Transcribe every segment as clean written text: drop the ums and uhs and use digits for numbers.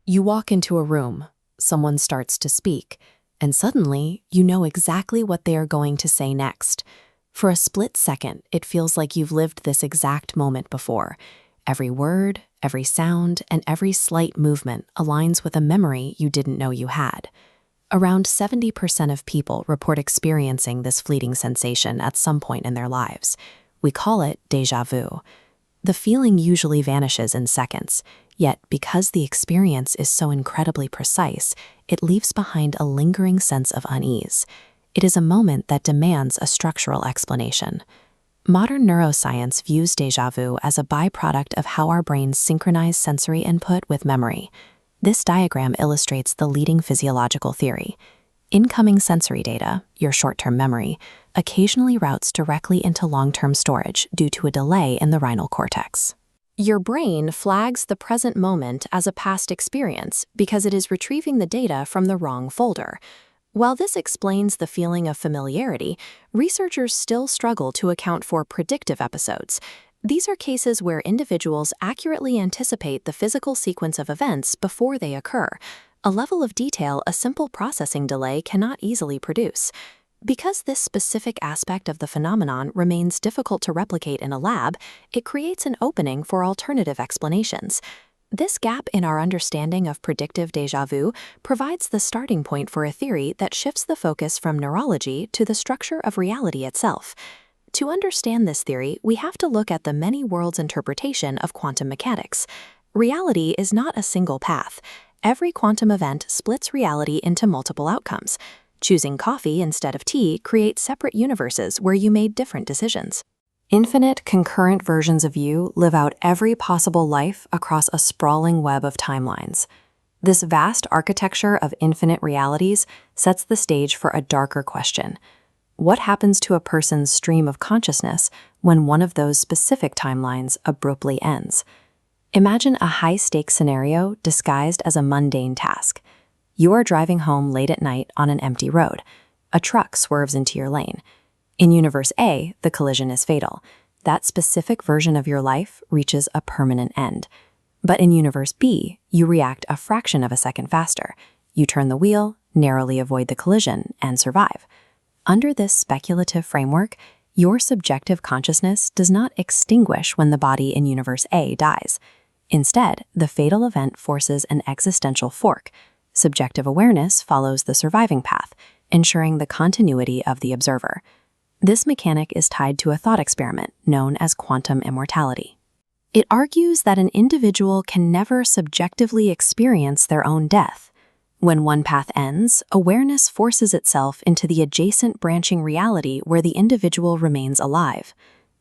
You walk into a room, someone starts to speak, and suddenly you know exactly what they are going to say next. For a split second, it feels like you've lived this exact moment before. Every word, every sound, and every slight movement aligns with a memory you didn't know you had. Around 70% of people report experiencing this fleeting sensation at some point in their lives. We call it déjà vu. The feeling usually vanishes in seconds, yet because the experience is so incredibly precise, it leaves behind a lingering sense of unease. It is a moment that demands a structural explanation. Modern neuroscience views déjà vu as a byproduct of how our brains synchronize sensory input with memory. This diagram illustrates the leading physiological theory. Incoming sensory data, your short-term memory, occasionally routes directly into long-term storage due to a delay in the rhinal cortex. Your brain flags the present moment as a past experience because it is retrieving the data from the wrong folder. While this explains the feeling of familiarity, researchers still struggle to account for predictive episodes. These are cases where individuals accurately anticipate the physical sequence of events before they occur, a level of detail a simple processing delay cannot easily produce. Because this specific aspect of the phenomenon remains difficult to replicate in a lab, it creates an opening for alternative explanations. This gap in our understanding of predictive déjà vu provides the starting point for a theory that shifts the focus from neurology to the structure of reality itself. To understand this theory, we have to look at the many worlds interpretation of quantum mechanics. Reality is not a single path. Every quantum event splits reality into multiple outcomes. Choosing coffee instead of tea creates separate universes where you made different decisions. Infinite concurrent versions of you live out every possible life across a sprawling web of timelines. This vast architecture of infinite realities sets the stage for a darker question. What happens to a person's stream of consciousness when one of those specific timelines abruptly ends? Imagine a high-stakes scenario disguised as a mundane task. You are driving home late at night on an empty road. A truck swerves into your lane. In Universe A, the collision is fatal. That specific version of your life reaches a permanent end. But in Universe B, you react a fraction of a second faster. You turn the wheel, narrowly avoid the collision, and survive. Under this speculative framework, your subjective consciousness does not extinguish when the body in Universe A dies. Instead, the fatal event forces an existential fork. Subjective awareness follows the surviving path, ensuring the continuity of the observer. This mechanic is tied to a thought experiment known as quantum immortality. It argues that an individual can never subjectively experience their own death. When one path ends, awareness forces itself into the adjacent branching reality where the individual remains alive.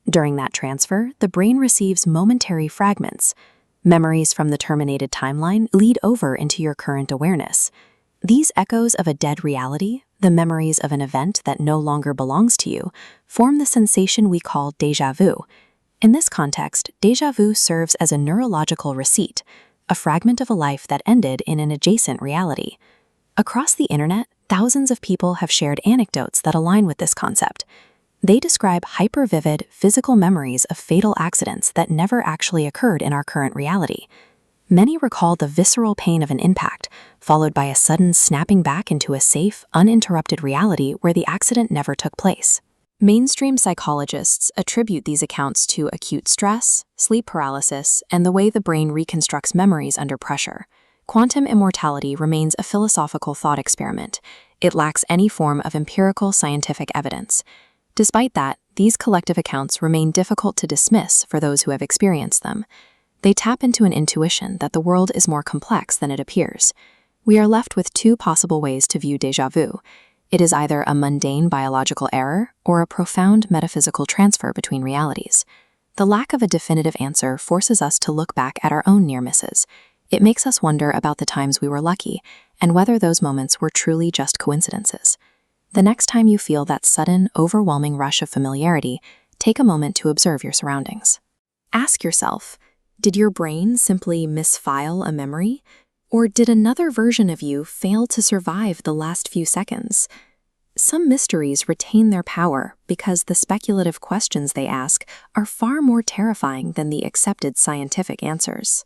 During that transfer, the brain receives momentary fragments. Memories from the terminated timeline lead over into your current awareness. These echoes of a dead reality, the memories of an event that no longer belongs to you, form the sensation we call déjà vu. In this context, déjà vu serves as a neurological receipt, a fragment of a life that ended in an adjacent reality. Across the internet, thousands of people have shared anecdotes that align with this concept. They describe hyper-vivid physical memories of fatal accidents that never actually occurred in our current reality. Many recall the visceral pain of an impact, followed by a sudden snapping back into a safe, uninterrupted reality where the accident never took place. Mainstream psychologists attribute these accounts to acute stress, sleep paralysis, and the way the brain reconstructs memories under pressure. Quantum immortality remains a philosophical thought experiment. It lacks any form of empirical scientific evidence. Despite that, these collective accounts remain difficult to dismiss for those who have experienced them. They tap into an intuition that the world is more complex than it appears. We are left with two possible ways to view déjà vu. It is either a mundane biological error or a profound metaphysical transfer between realities. The lack of a definitive answer forces us to look back at our own near misses. It makes us wonder about the times we were lucky and whether those moments were truly just coincidences. The next time you feel that sudden, overwhelming rush of familiarity, take a moment to observe your surroundings. Ask yourself, did your brain simply misfile a memory? Or did another version of you fail to survive the last few seconds? Some mysteries retain their power because the speculative questions they ask are far more terrifying than the accepted scientific answers.